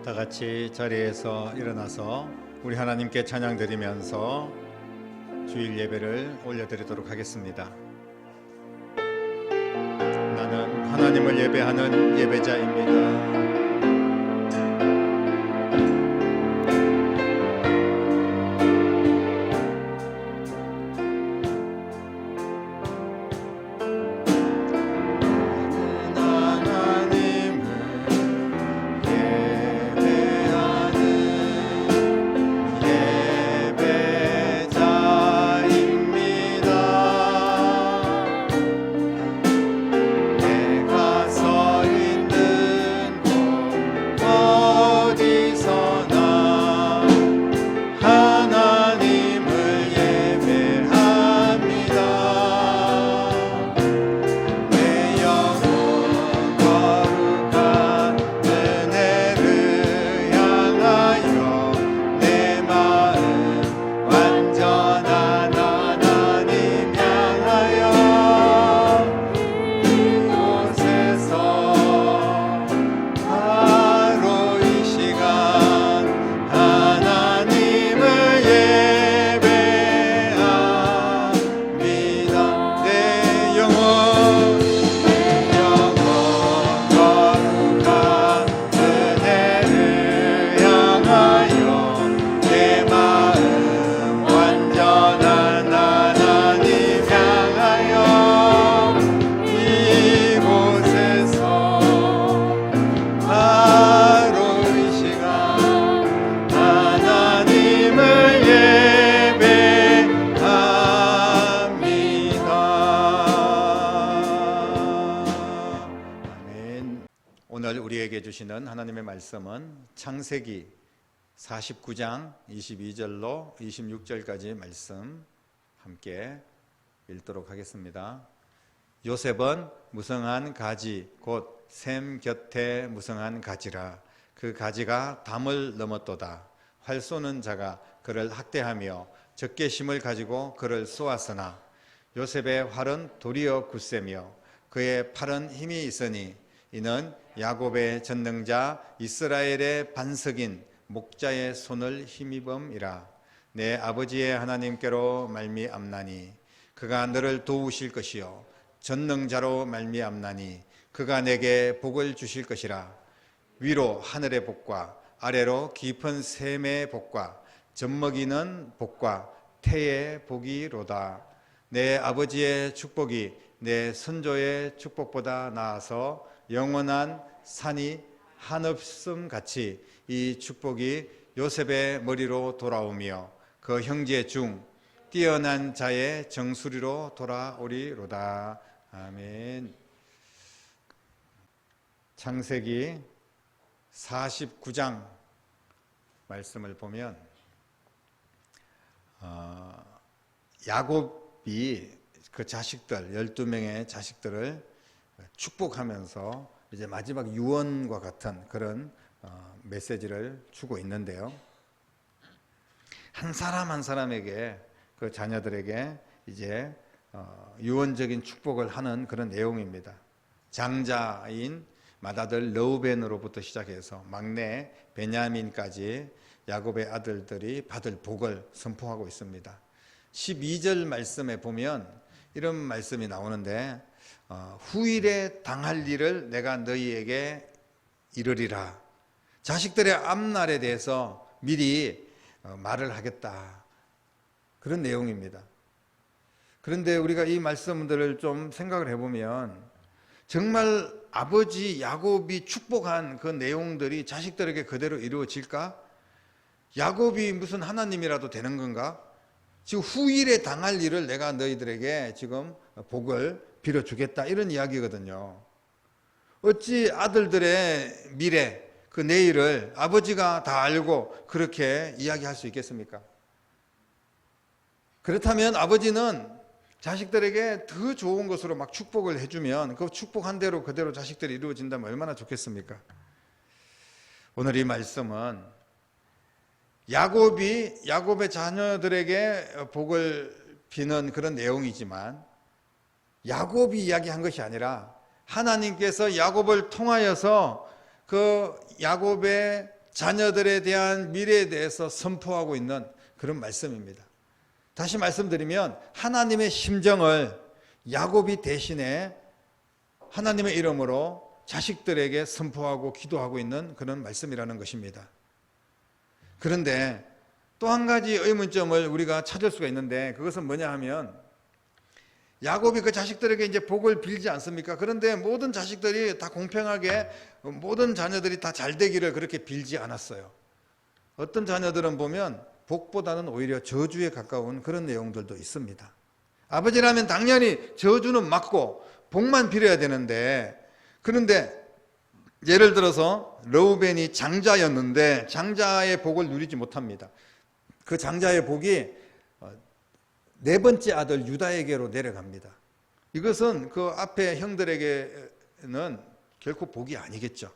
다 같이 자리에서 일어나서 우리 하나님께 찬양 드리면서 주일 예배를 올려드리도록 하겠습니다. 나는 하나님을 예배하는 예배자입니다. 오늘 우리에게 주시는 하나님의 말씀은 창세기 49장 22절로 26절까지 말씀 함께 읽도록 하겠습니다. 요셉은 무성한 가지 곧 샘 곁에 무성한 가지라. 그 가지가 담을 넘었도다. 활 쏘는 자가 그를 학대하며 적개심을 가지고 그를 쏘았으나 요셉의 활은 도리어 굳세며 그의 팔은 힘이 있으니 이는 야곱의 전능자 이스라엘의 반석인 목자의 손을 힘입음이라. 내 아버지의 하나님께로 말미암나니 그가 너를 도우실 것이요 전능자로 말미암나니 그가 내게 복을 주실 것이라. 위로 하늘의 복과 아래로 깊은 샘의 복과 젖먹이는 복과 태의 복이로다. 내 아버지의 축복이 내 선조의 축복보다 나아서 영원한 산이 한없음 같이 이 축복이 요셉의 머리로 돌아오며 그 형제 중 뛰어난 자의 정수리로 돌아오리로다. 아멘. 창세기 49장 말씀을 보면 야곱이 그 자식들 12명의 자식들을 축복하면서 이제 마지막 유언과 같은 그런 메시지를 주고 있는데요. 한 사람 한 사람에게 그 자녀들에게 이제 유언적인 축복을 하는 그런 내용입니다. 장자인 맏아들 르우벤으로부터 시작해서 막내 베냐민까지 야곱의 아들들이 받을 복을 선포하고 있습니다. 12절 말씀에 보면 이런 말씀이 나오는데 후일에 당할 일을 내가 너희에게 이르리라. 자식들의 앞날에 대해서 미리 말을 하겠다. 그런 내용입니다. 그런데 우리가 이 말씀들을 좀 생각을 해보면 정말 아버지 야곱이 축복한 그 내용들이 자식들에게 그대로 이루어질까? 야곱이 무슨 하나님이라도 되는 건가? 지금 후일에 당할 일을 내가 너희들에게 지금 복을 빌어주겠다 이런 이야기거든요. 어찌 아들들의 미래 그 내일을 아버지가 다 알고 그렇게 이야기할 수 있겠습니까? 그렇다면 아버지는 자식들에게 더 좋은 것으로 막 축복을 해주면 그 축복한 대로 그대로 자식들이 이루어진다면 얼마나 좋겠습니까? 오늘 이 말씀은 야곱의 자녀들에게 복을 비는 그런 내용이지만 야곱이 이야기한 것이 아니라 하나님께서 야곱을 통하여서 그 야곱의 자녀들에 대한 미래에 대해서 선포하고 있는 그런 말씀입니다. 다시 말씀드리면 하나님의 심정을 야곱이 대신에 하나님의 이름으로 자식들에게 선포하고 기도하고 있는 그런 말씀이라는 것입니다. 그런데 또 한 가지 의문점을 우리가 찾을 수가 있는데, 그것은 뭐냐 하면, 야곱이 그 자식들에게 이제 복을 빌지 않습니까? 그런데 모든 자식들이 다 공평하게, 모든 자녀들이 다 잘 되기를 그렇게 빌지 않았어요. 어떤 자녀들은 보면 복보다는 오히려 저주에 가까운 그런 내용들도 있습니다. 아버지라면 당연히 저주는 막고 복만 빌어야 되는데, 그런데 예를 들어서 르우벤이 장자였는데 장자의 복을 누리지 못합니다. 그 장자의 복이 네 번째 아들 유다에게로 내려갑니다. 이것은 그 앞에 형들에게는 결코 복이 아니겠죠.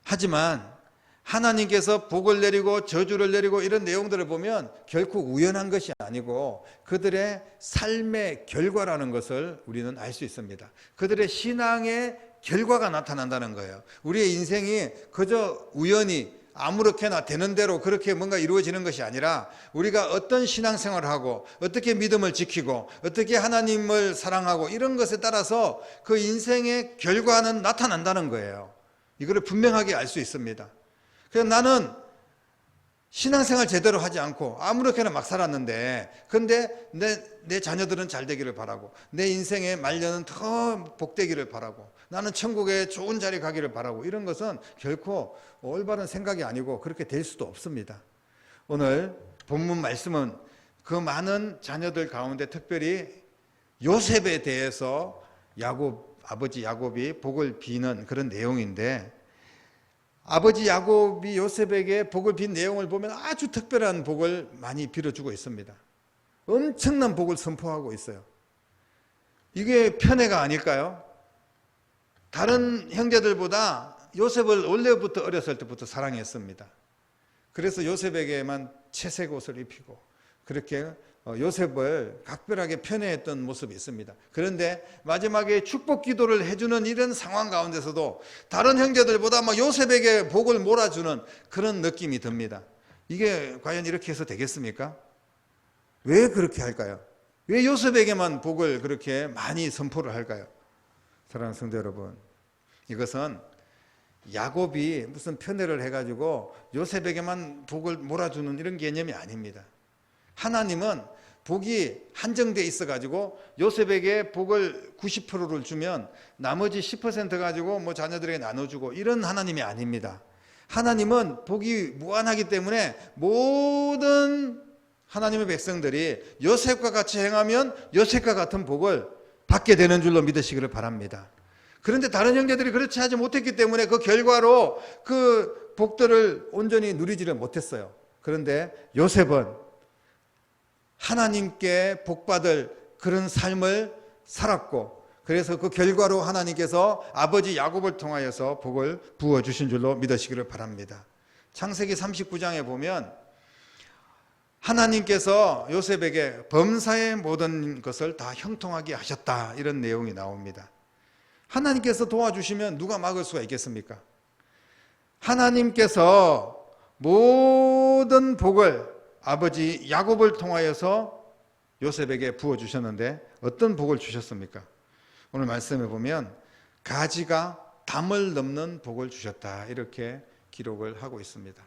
하지만 하나님께서 복을 내리고 저주를 내리고 이런 내용들을 보면 결코 우연한 것이 아니고 그들의 삶의 결과라는 것을 우리는 알 수 있습니다. 그들의 신앙의 결과가 나타난다는 거예요. 우리의 인생이 그저 우연히 아무렇게나 되는 대로 그렇게 뭔가 이루어지는 것이 아니라 우리가 어떤 신앙생활을 하고 어떻게 믿음을 지키고 어떻게 하나님을 사랑하고 이런 것에 따라서 그 인생의 결과는 나타난다는 거예요. 이거를 분명하게 알 수 있습니다. 그래서 나는 신앙생활 제대로 하지 않고 아무렇게나 막 살았는데, 근데 내 자녀들은 잘 되기를 바라고, 내 인생의 말년은 더 복되기를 바라고, 나는 천국에 좋은 자리 가기를 바라고, 이런 것은 결코 올바른 생각이 아니고 그렇게 될 수도 없습니다. 오늘 본문 말씀은 그 많은 자녀들 가운데 특별히 요셉에 대해서 아버지 야곱이 복을 비는 그런 내용인데, 아버지 야곱이 요셉에게 복을 빈 내용을 보면 아주 특별한 복을 많이 빌어주고 있습니다. 엄청난 복을 선포하고 있어요. 이게 편애가 아닐까요? 다른 형제들보다 요셉을 원래부터 어렸을 때부터 사랑했습니다. 그래서 요셉에게만 채색 옷을 입히고 그렇게 요셉을 각별하게 편애했던 모습이 있습니다. 그런데 마지막에 축복 기도를 해주는 이런 상황 가운데서도 다른 형제들보다 막 요셉에게 복을 몰아주는 그런 느낌이 듭니다. 이게 과연 이렇게 해서 되겠습니까? 왜 그렇게 할까요? 왜 요셉에게만 복을 그렇게 많이 선포를 할까요? 사랑하는 성도 여러분, 이것은 야곱이 무슨 편애를 해가지고 요셉에게만 복을 몰아주는 이런 개념이 아닙니다. 하나님은 복이 한정돼 있어가지고 요셉에게 복을 90%를 주면 나머지 10% 가지고 뭐 자녀들에게 나눠주고 이런 하나님이 아닙니다. 하나님은 복이 무한하기 때문에 모든 하나님의 백성들이 요셉과 같이 행하면 요셉과 같은 복을 받게 되는 줄로 믿으시기를 바랍니다. 그런데 다른 형제들이 그렇지 하지 못했기 때문에 그 결과로 그 복들을 온전히 누리지를 못했어요. 그런데 요셉은 하나님께 복받을 그런 삶을 살았고, 그래서 그 결과로 하나님께서 아버지 야곱을 통하여서 복을 부어주신 줄로 믿으시기를 바랍니다. 창세기 39장에 보면 하나님께서 요셉에게 범사의 모든 것을 다 형통하게 하셨다, 이런 내용이 나옵니다. 하나님께서 도와주시면 누가 막을 수가 있겠습니까? 하나님께서 모든 복을 아버지 야곱을 통하여서 요셉에게 부어주셨는데 어떤 복을 주셨습니까? 오늘 말씀에 보면 가지가 담을 넘는 복을 주셨다, 이렇게 기록을 하고 있습니다.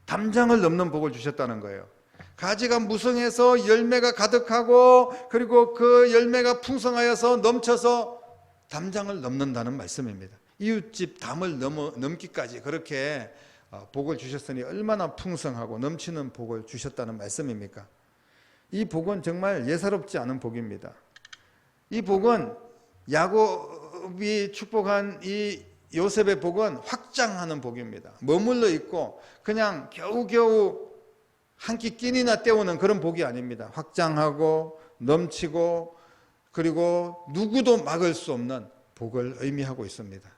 담장을 넘는 복을 주셨다는 거예요. 가지가 무성해서 열매가 가득하고 그리고 그 열매가 풍성하여서 넘쳐서 담장을 넘는다는 말씀입니다. 이웃집 담을 넘기까지 그렇게 복을 주셨으니 얼마나 풍성하고 넘치는 복을 주셨다는 말씀입니까? 이 복은 정말 예사롭지 않은 복입니다. 이 복은 야곱이 축복한 이 요셉의 복은 확장하는 복입니다. 머물러 있고 그냥 겨우겨우 한 끼 끼니나 때우는 그런 복이 아닙니다. 확장하고 넘치고 그리고 누구도 막을 수 없는 복을 의미하고 있습니다.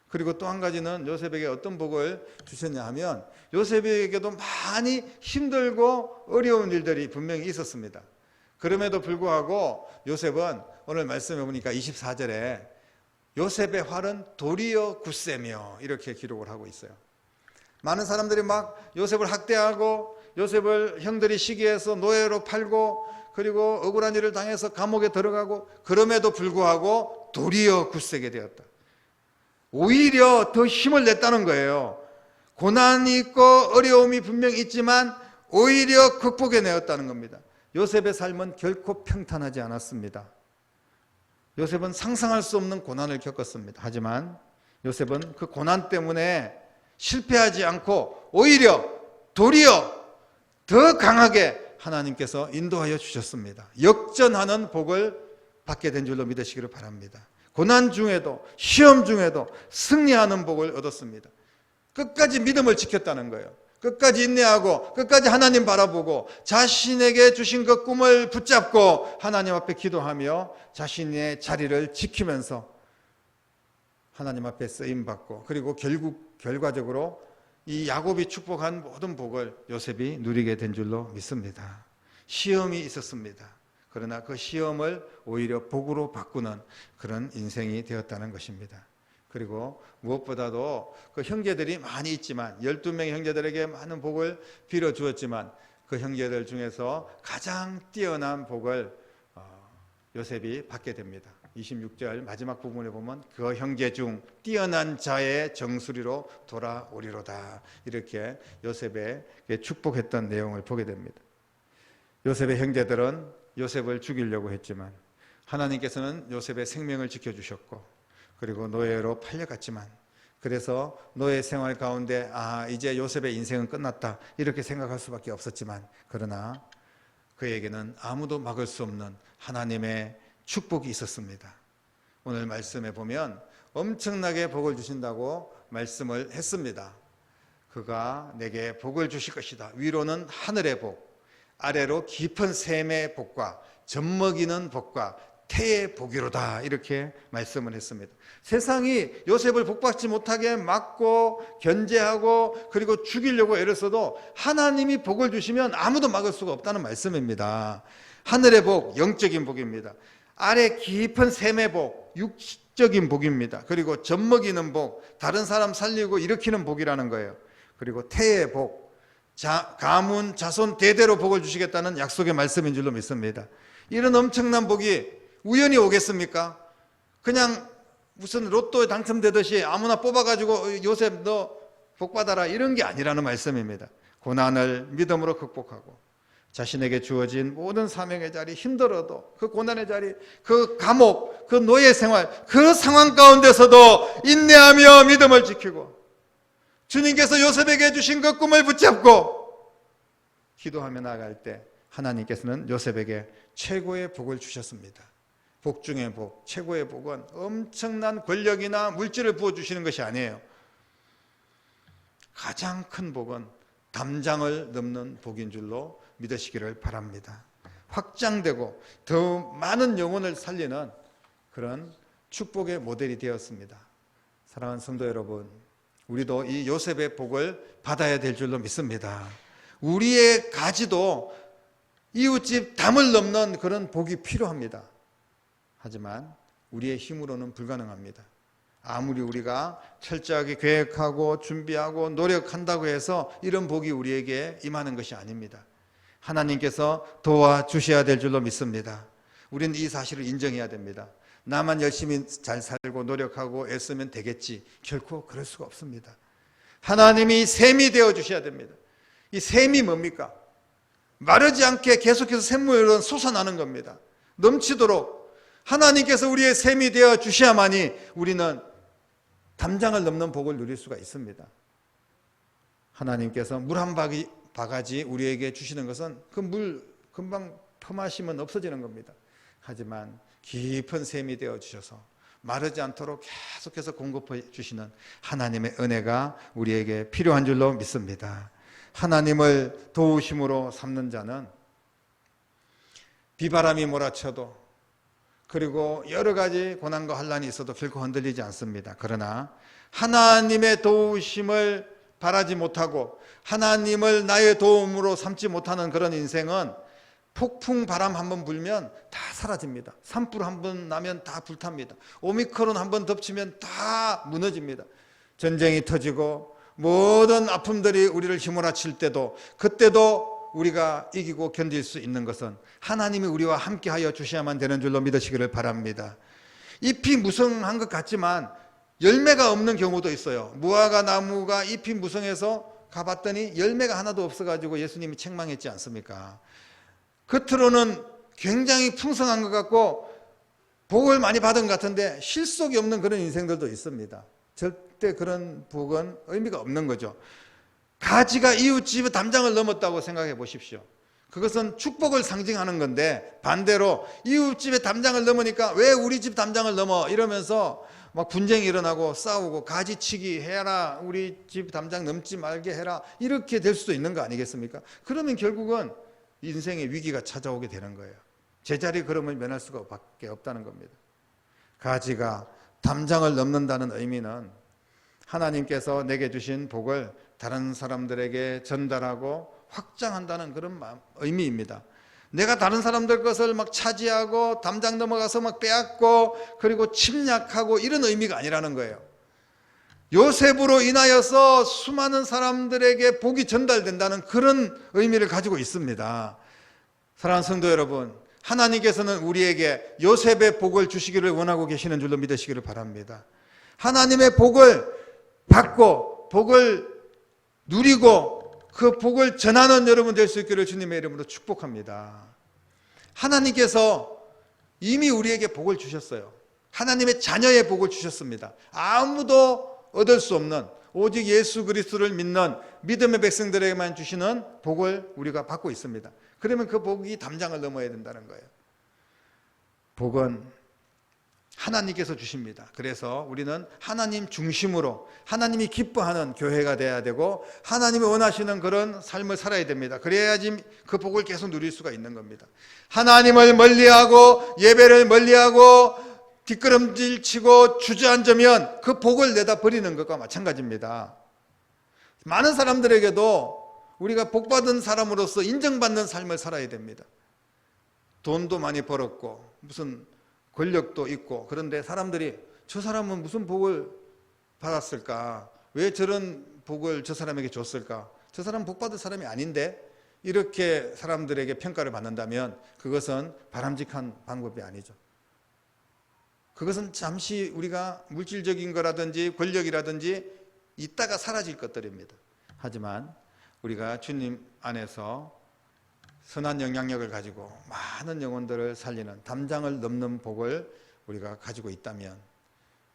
그리고 또 한 가지는 요셉에게 어떤 복을 주셨냐 하면 요셉에게도 많이 힘들고 어려운 일들이 분명히 있었습니다. 그럼에도 불구하고 요셉은 오늘 말씀해 보니까 24절에 요셉의 활은 도리어 굳세며 이렇게 기록을 하고 있어요. 많은 사람들이 막 요셉을 학대하고 요셉을 형들이 시기해서 노예로 팔고 그리고 억울한 일을 당해서 감옥에 들어가고 그럼에도 불구하고 도리어 굳세게 되었다. 오히려 더 힘을 냈다는 거예요. 고난이 있고 어려움이 분명히 있지만 오히려 극복해내었다는 겁니다. 요셉의 삶은 결코 평탄하지 않았습니다. 요셉은 상상할 수 없는 고난을 겪었습니다. 하지만 요셉은 그 고난 때문에 실패하지 않고 오히려 도리어 더 강하게 하나님께서 인도하여 주셨습니다. 역전하는 복을 받게 된 줄로 믿으시기를 바랍니다. 고난 중에도 시험 중에도 승리하는 복을 얻었습니다. 끝까지 믿음을 지켰다는 거예요. 끝까지 인내하고 끝까지 하나님 바라보고 자신에게 주신 그 꿈을 붙잡고 하나님 앞에 기도하며 자신의 자리를 지키면서 하나님 앞에 쓰임받고 그리고 결과적으로 이 야곱이 축복한 모든 복을 요셉이 누리게 된 줄로 믿습니다. 시험이 있었습니다. 그러나 그 시험을 오히려 복으로 바꾸는 그런 인생이 되었다는 것입니다. 그리고 무엇보다도 그 형제들이 많이 있지만 12명의 형제들에게 많은 복을 빌어주었지만 그 형제들 중에서 가장 뛰어난 복을 요셉이 받게 됩니다. 26절 마지막 부분에 보면 그 형제 중 뛰어난 자의 정수리로 돌아오리로다. 이렇게 요셉에게 축복했던 내용을 보게 됩니다. 요셉의 형제들은 요셉을 죽이려고 했지만 하나님께서는 요셉의 생명을 지켜주셨고 그리고 노예로 팔려갔지만 그래서 노예 생활 가운데 이제 요셉의 인생은 끝났다 이렇게 생각할 수밖에 없었지만 그러나 그에게는 아무도 막을 수 없는 하나님의 축복이 있었습니다. 오늘 말씀에 보면 엄청나게 복을 주신다고 말씀을 했습니다. 그가 내게 복을 주실 것이다. 위로는 하늘의 복, 아래로 깊은 샘의 복과 젖먹이는 복과 태의 복이로다 이렇게 말씀을 했습니다. 세상이 요셉을 복받지 못하게 막고 견제하고 그리고 죽이려고 애를 써도 하나님이 복을 주시면 아무도 막을 수가 없다는 말씀입니다. 하늘의 복, 영적인 복입니다. 아래 깊은 샘의 복, 육적인 복입니다. 그리고 젖먹이는 복, 다른 사람 살리고 일으키는 복이라는 거예요. 그리고 태의 복, 가문, 자손 대대로 복을 주시겠다는 약속의 말씀인 줄로 믿습니다. 이런 엄청난 복이 우연히 오겠습니까? 그냥 무슨 로또에 당첨되듯이 아무나 뽑아가지고 요셉 너 복받아라 이런 게 아니라는 말씀입니다. 고난을 믿음으로 극복하고 자신에게 주어진 모든 사명의 자리, 힘들어도 그 고난의 자리, 그 감옥, 그 노예 생활, 그 상황 가운데서도 인내하며 믿음을 지키고 주님께서 요셉에게 주신 그 꿈을 붙잡고 기도하며 나아갈 때 하나님께서는 요셉에게 최고의 복을 주셨습니다. 복 중의 복, 최고의 복은 엄청난 권력이나 물질을 부어주시는 것이 아니에요. 가장 큰 복은 담장을 넘는 복인 줄로 믿으시기를 바랍니다. 확장되고 더 많은 영혼을 살리는 그런 축복의 모델이 되었습니다. 사랑하는 성도 여러분, 우리도 이 요셉의 복을 받아야 될 줄로 믿습니다. 우리의 가지도 이웃집 담을 넘는 그런 복이 필요합니다. 하지만 우리의 힘으로는 불가능합니다. 아무리 우리가 철저하게 계획하고 준비하고 노력한다고 해서 이런 복이 우리에게 임하는 것이 아닙니다. 하나님께서 도와주셔야 될 줄로 믿습니다. 우리는 이 사실을 인정해야 됩니다. 나만 열심히 잘 살고 노력하고 애쓰면 되겠지. 결코 그럴 수가 없습니다. 하나님이 샘이 되어주셔야 됩니다. 이 샘이 뭡니까? 마르지 않게 계속해서 샘물은 솟아나는 겁니다. 넘치도록 하나님께서 우리의 샘이 되어 주셔야만이 우리는 담장을 넘는 복을 누릴 수가 있습니다. 하나님께서 물 한 바가지 우리에게 주시는 것은 그 물 금방 퍼마시면 없어지는 겁니다. 하지만 깊은 샘이 되어 주셔서 마르지 않도록 계속해서 공급해 주시는 하나님의 은혜가 우리에게 필요한 줄로 믿습니다. 하나님을 도우심으로 삼는 자는 비바람이 몰아쳐도 그리고 여러 가지 고난과 환난이 있어도 결코 흔들리지 않습니다. 그러나 하나님의 도우심을 바라지 못하고 하나님을 나의 도움으로 삼지 못하는 그런 인생은 폭풍 바람 한번 불면 다 사라집니다. 산불 한번 나면 다 불탑니다. 오미크론 한번 덮치면 다 무너집니다. 전쟁이 터지고 모든 아픔들이 우리를 휘몰아칠 때도, 그때도 우리가 이기고 견딜 수 있는 것은 하나님이 우리와 함께하여 주셔야만 되는 줄로 믿으시기를 바랍니다. 잎이 무성한 것 같지만 열매가 없는 경우도 있어요. 무화과 나무가 잎이 무성해서 가봤더니 열매가 하나도 없어가지고 예수님이 책망했지 않습니까? 겉으로는 굉장히 풍성한 것 같고 복을 많이 받은 것 같은데 실속이 없는 그런 인생들도 있습니다. 절대 그런 복은 의미가 없는 거죠. 가지가 이웃집의 담장을 넘었다고 생각해 보십시오. 그것은 축복을 상징하는 건데, 반대로 이웃집의 담장을 넘으니까 왜 우리 집 담장을 넘어 이러면서 막 분쟁이 일어나고 싸우고 가지치기 해라, 우리 집 담장 넘지 말게 해라, 이렇게 될 수도 있는 거 아니겠습니까? 그러면 결국은 인생의 위기가 찾아오게 되는 거예요. 제자리 걸음을 면할 수가 밖에 없다는 겁니다. 가지가 담장을 넘는다는 의미는 하나님께서 내게 주신 복을 다른 사람들에게 전달하고 확장한다는 그런 의미입니다. 내가 다른 사람들 것을 막 차지하고 담장 넘어가서 막 빼앗고 그리고 침략하고 이런 의미가 아니라는 거예요. 요셉으로 인하여서 수많은 사람들에게 복이 전달된다는 그런 의미를 가지고 있습니다. 사랑하는 성도 여러분, 하나님께서는 우리에게 요셉의 복을 주시기를 원하고 계시는 줄로 믿으시기를 바랍니다. 하나님의 복을 받고 복을 누리고 그 복을 전하는 여러분 될 수 있기를 주님의 이름으로 축복합니다. 하나님께서 이미 우리에게 복을 주셨어요. 하나님의 자녀의 복을 주셨습니다. 아무도 얻을 수 없는, 오직 예수 그리스도를 믿는 믿음의 백성들에게만 주시는 복을 우리가 받고 있습니다. 그러면 그 복이 담장을 넘어야 된다는 거예요. 복은 하나님께서 주십니다. 그래서 우리는 하나님 중심으로 하나님이 기뻐하는 교회가 돼야 되고 하나님이 원하시는 그런 삶을 살아야 됩니다. 그래야지 그 복을 계속 누릴 수가 있는 겁니다. 하나님을 멀리하고 예배를 멀리하고 뒷걸음질 치고 주저앉으면 그 복을 내다 버리는 것과 마찬가지입니다. 많은 사람들에게도 우리가 복받은 사람으로서 인정받는 삶을 살아야 됩니다. 돈도 많이 벌었고 무슨 권력도 있고, 그런데 사람들이 저 사람은 무슨 복을 받았을까? 왜 저런 복을 저 사람에게 줬을까? 저 사람 복 받을 사람이 아닌데? 이렇게 사람들에게 평가를 받는다면 그것은 바람직한 방법이 아니죠. 그것은 잠시 우리가 물질적인 거라든지 권력이라든지 있다가 사라질 것들입니다. 하지만 우리가 주님 안에서 선한 영향력을 가지고 많은 영혼들을 살리는 담장을 넘는 복을 우리가 가지고 있다면,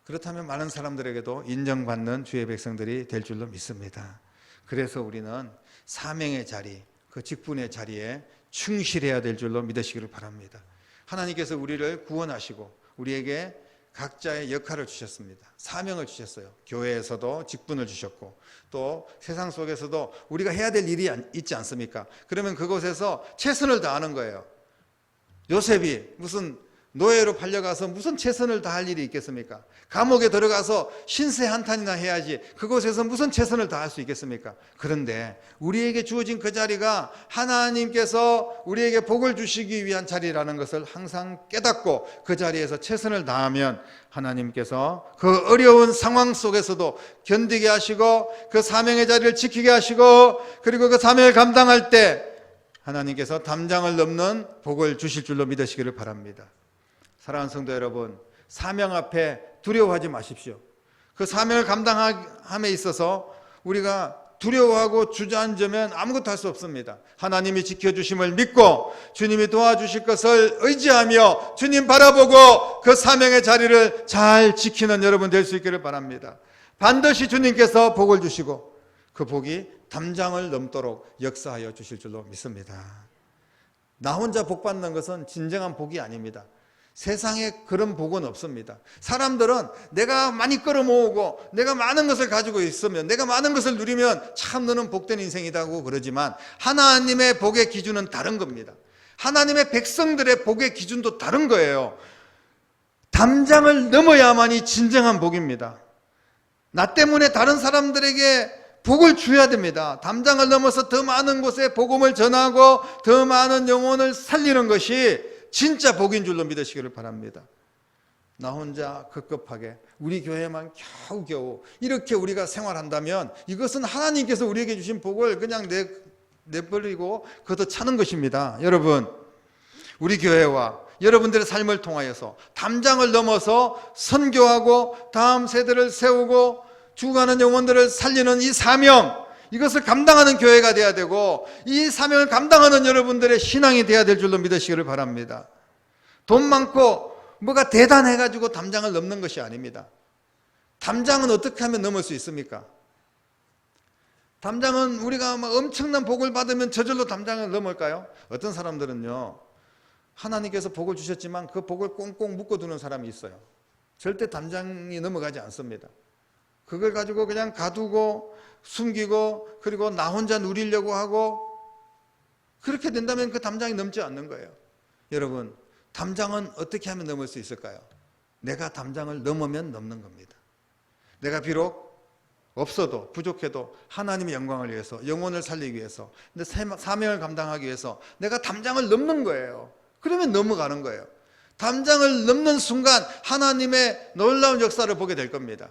그렇다면 많은 사람들에게도 인정받는 주의 백성들이 될 줄로 믿습니다. 그래서 우리는 사명의 자리, 그 직분의 자리에 충실해야 될 줄로 믿으시기를 바랍니다. 하나님께서 우리를 구원하시고 우리에게 각자의 역할을 주셨습니다. 사명을 주셨어요. 교회에서도 직분을 주셨고 또 세상 속에서도 우리가 해야 될 일이 있지 않습니까? 그러면 그곳에서 최선을 다하는 거예요. 요셉이 무슨 노예로 팔려가서 무슨 최선을 다할 일이 있겠습니까? 감옥에 들어가서 신세 한탄이나 해야지 그곳에서 무슨 최선을 다할 수 있겠습니까? 그런데 우리에게 주어진 그 자리가 하나님께서 우리에게 복을 주시기 위한 자리라는 것을 항상 깨닫고 그 자리에서 최선을 다하면 하나님께서 그 어려운 상황 속에서도 견디게 하시고 그 사명의 자리를 지키게 하시고 그리고 그 사명을 감당할 때 하나님께서 담장을 넘는 복을 주실 줄로 믿으시기를 바랍니다. 사랑하는 성도 여러분, 사명 앞에 두려워하지 마십시오. 그 사명을 감당함에 있어서 우리가 두려워하고 주저앉으면 아무것도 할 수 없습니다. 하나님이 지켜주심을 믿고 주님이 도와주실 것을 의지하며 주님 바라보고 그 사명의 자리를 잘 지키는 여러분 될 수 있기를 바랍니다. 반드시 주님께서 복을 주시고 그 복이 담장을 넘도록 역사하여 주실 줄로 믿습니다. 나 혼자 복 받는 것은 진정한 복이 아닙니다. 세상에 그런 복은 없습니다. 사람들은 내가 많이 끌어모으고 내가 많은 것을 가지고 있으면, 내가 많은 것을 누리면 참 너는 복된 인생이라고 그러지만 하나님의 복의 기준은 다른 겁니다. 하나님의 백성들의 복의 기준도 다른 거예요. 담장을 넘어야만이 진정한 복입니다. 나 때문에 다른 사람들에게 복을 줘야 됩니다. 담장을 넘어서 더 많은 곳에 복음을 전하고 더 많은 영혼을 살리는 것이 진짜 복인 줄로 믿으시기를 바랍니다. 나 혼자 급급하게 우리 교회만 겨우겨우 이렇게 우리가 생활한다면 이것은 하나님께서 우리에게 주신 복을 그냥 내버리고 걷어차는 것입니다. 여러분, 우리 교회와 여러분들의 삶을 통하여서 담장을 넘어서 선교하고 다음 세대를 세우고 죽어가는 영혼들을 살리는 이 사명, 이것을 감당하는 교회가 돼야 되고 이 사명을 감당하는 여러분들의 신앙이 돼야 될 줄로 믿으시기를 바랍니다. 돈 많고 뭐가 대단해가지고 담장을 넘는 것이 아닙니다. 담장은 어떻게 하면 넘을 수 있습니까? 담장은 우리가 막 엄청난 복을 받으면 저절로 담장을 넘을까요? 어떤 사람들은요, 하나님께서 복을 주셨지만 그 복을 꽁꽁 묶어두는 사람이 있어요. 절대 담장이 넘어가지 않습니다. 그걸 가지고 그냥 가두고 숨기고 그리고 나 혼자 누리려고 하고, 그렇게 된다면 그 담장이 넘지 않는 거예요. 여러분, 담장은 어떻게 하면 넘을 수 있을까요? 내가 담장을 넘으면 넘는 겁니다. 내가 비록 없어도 부족해도 하나님의 영광을 위해서, 영혼을 살리기 위해서, 근데 사명을 감당하기 위해서 내가 담장을 넘는 거예요. 그러면 넘어가는 거예요. 담장을 넘는 순간 하나님의 놀라운 역사를 보게 될 겁니다.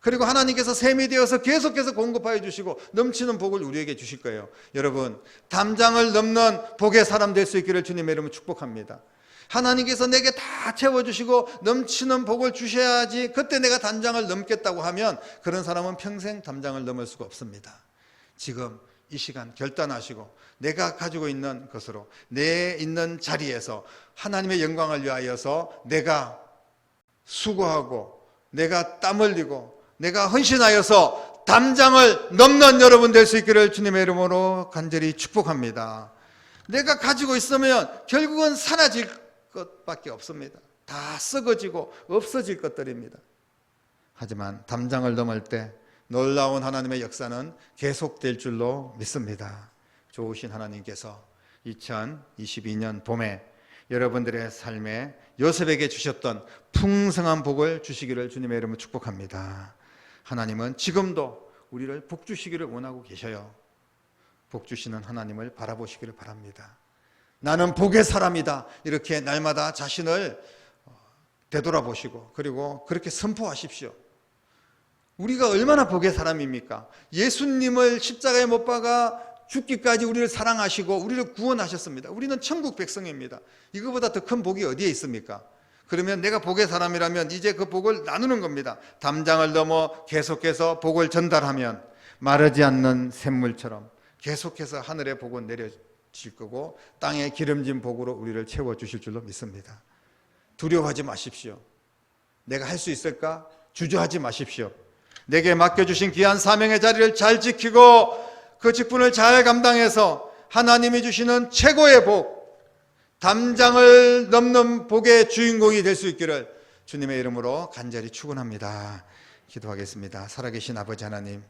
그리고 하나님께서 샘이 되어서 계속해서 공급하여 주시고 넘치는 복을 우리에게 주실 거예요. 여러분, 담장을 넘는 복의 사람 될 수 있기를 주님의 이름으로 축복합니다. 하나님께서 내게 다 채워주시고 넘치는 복을 주셔야지 그때 내가 담장을 넘겠다고 하면 그런 사람은 평생 담장을 넘을 수가 없습니다. 지금 이 시간 결단하시고 내가 가지고 있는 것으로 내 있는 자리에서 하나님의 영광을 위하여서 내가 수고하고 내가 땀 흘리고 내가 헌신하여서 담장을 넘는 여러분 될 수 있기를 주님의 이름으로 간절히 축복합니다. 내가 가지고 있으면 결국은 사라질 것밖에 없습니다. 다 썩어지고 없어질 것들입니다. 하지만 담장을 넘을 때 놀라운 하나님의 역사는 계속될 줄로 믿습니다. 좋으신 하나님께서 2022년 봄에 여러분들의 삶에 요셉에게 주셨던 풍성한 복을 주시기를 주님의 이름으로 축복합니다. 하나님은 지금도 우리를 복 주시기를 원하고 계셔요. 복 주시는 하나님을 바라보시기를 바랍니다. 나는 복의 사람이다, 이렇게 날마다 자신을 되돌아보시고 그리고 그렇게 선포하십시오. 우리가 얼마나 복의 사람입니까? 예수님을 십자가에 못 박아 죽기까지 우리를 사랑하시고 우리를 구원하셨습니다. 우리는 천국 백성입니다. 이거보다 더 큰 복이 어디에 있습니까? 그러면 내가 복의 사람이라면 이제 그 복을 나누는 겁니다. 담장을 넘어 계속해서 복을 전달하면 마르지 않는 샘물처럼 계속해서 하늘의 복은 내려질 거고 땅에 기름진 복으로 우리를 채워주실 줄로 믿습니다. 두려워하지 마십시오. 내가 할 수 있을까? 주저하지 마십시오. 내게 맡겨주신 귀한 사명의 자리를 잘 지키고 그 직분을 잘 감당해서 하나님이 주시는 최고의 복, 담장을 넘는 복의 주인공이 될 수 있기를 주님의 이름으로 간절히 축원합니다. 기도하겠습니다. 살아계신 아버지 하나님,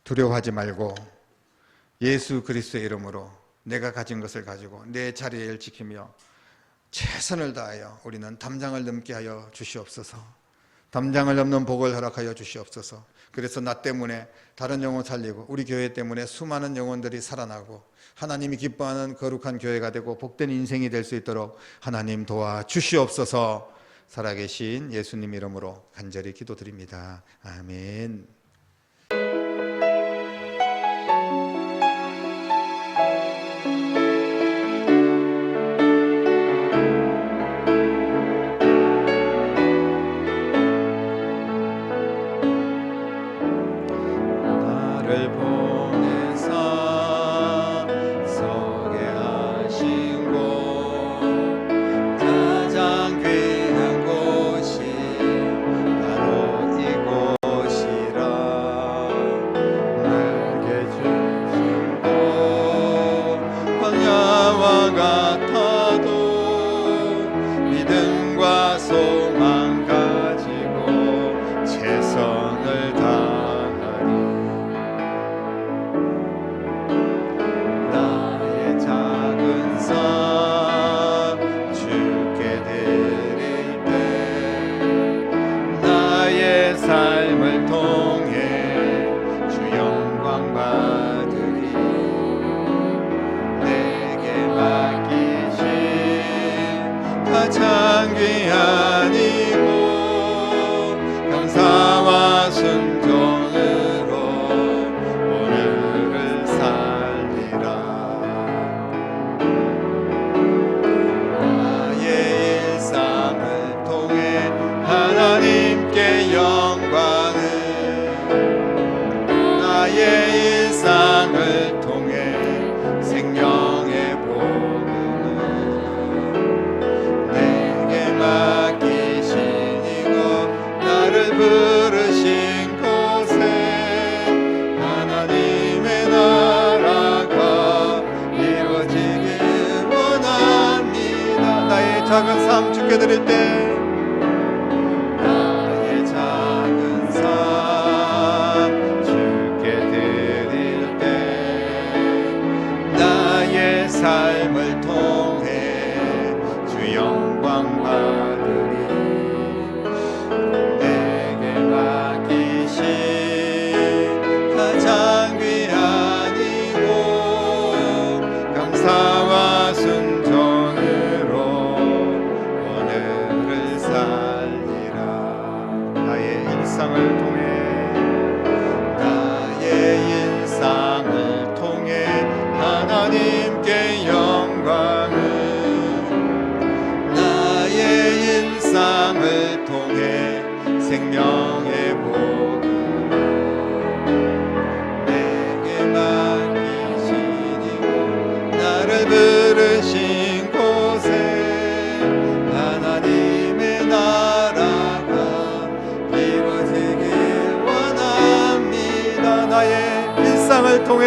두려워하지 말고 예수 그리스도의 이름으로 내가 가진 것을 가지고 내 자리를 지키며 최선을 다하여 우리는 담장을 넘게 하여 주시옵소서. 담장을 넘는 복을 허락하여 주시옵소서. 그래서 나 때문에 다른 영혼 살리고 우리 교회 때문에 수많은 영혼들이 살아나고 하나님이 기뻐하는 거룩한 교회가 되고 복된 인생이 될 수 있도록 하나님 도와주시옵소서. 살아계신 예수님 이름으로 간절히 기도드립니다. 아멘. 삶을 통해 주 영광 받으리. 내게 맡기신 가장 귀한 이곳 영광을 나의 일상을 통해 생명의 복음을 내게 맡기신 이곳 나를 부르신 곳에 하나님의 나라가 이루어지길 원합니다. 나의 작은 삶 주께 드릴 때 나의 작은 삶 주께 드릴 때 나의 삶을 통해 주 영광 받으리 내게 맡기신 가장 귀한 이곳 감사와 순종으로 오늘을 살리라. 나의 일상을 통해 나의 일상을 통해 하나님께 영광을 나의 일상을 통해 생명의 복음 내게 맡기신 이곳 나를 부르신 곳에 하나님의 나라가 이루어지길 원합니다. 나의 일상을 통해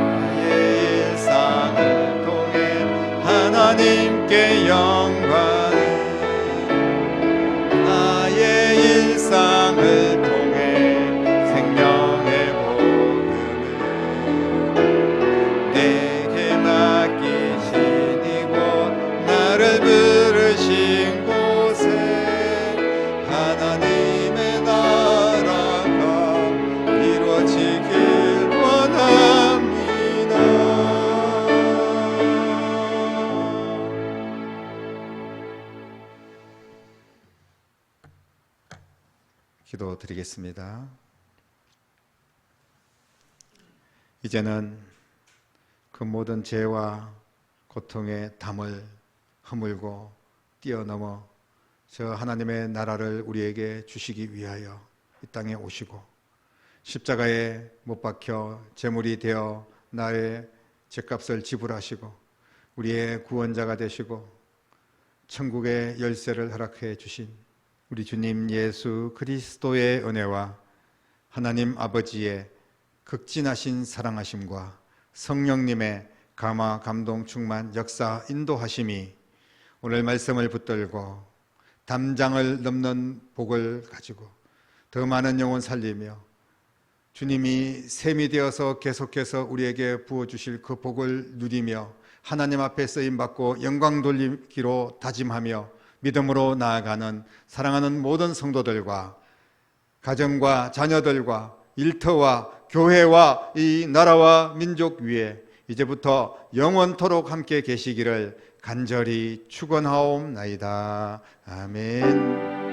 나의 일상을 통해 하나님께 영광을 나의 일상을 통해 생명의 복음을 내게 맡기신 이곳 나를 부르신 곳에 하나님의 나라가 이루어지길 원합니다. 기도드리겠습니다. 이제는 그 모든 죄와 고통의 담을 허물고 뛰어넘어 저 하나님의 나라를 우리에게 주시기 위하여 이 땅에 오시고 십자가에 못 박혀 제물이 되어 나의 죄값을 지불하시고 우리의 구원자가 되시고 천국의 열쇠를 허락해 주신 우리 주님 예수 그리스도의 은혜와 하나님 아버지의 극진하신 사랑하심과 성령님의 감화 감동 충만 역사 인도하심이 오늘 말씀을 붙들고 담장을 넘는 복을 가지고 더 많은 영혼 살리며 주님이 샘이 되어서 계속해서 우리에게 부어주실 그 복을 누리며 하나님 앞에 쓰임받고 영광 돌리기로 다짐하며 믿음으로 나아가는 사랑하는 모든 성도들과 가정과 자녀들과 일터와 교회와 이 나라와 민족 위에 이제부터 영원토록 함께 계시기를 간절히 축원하옵나이다. 아멘.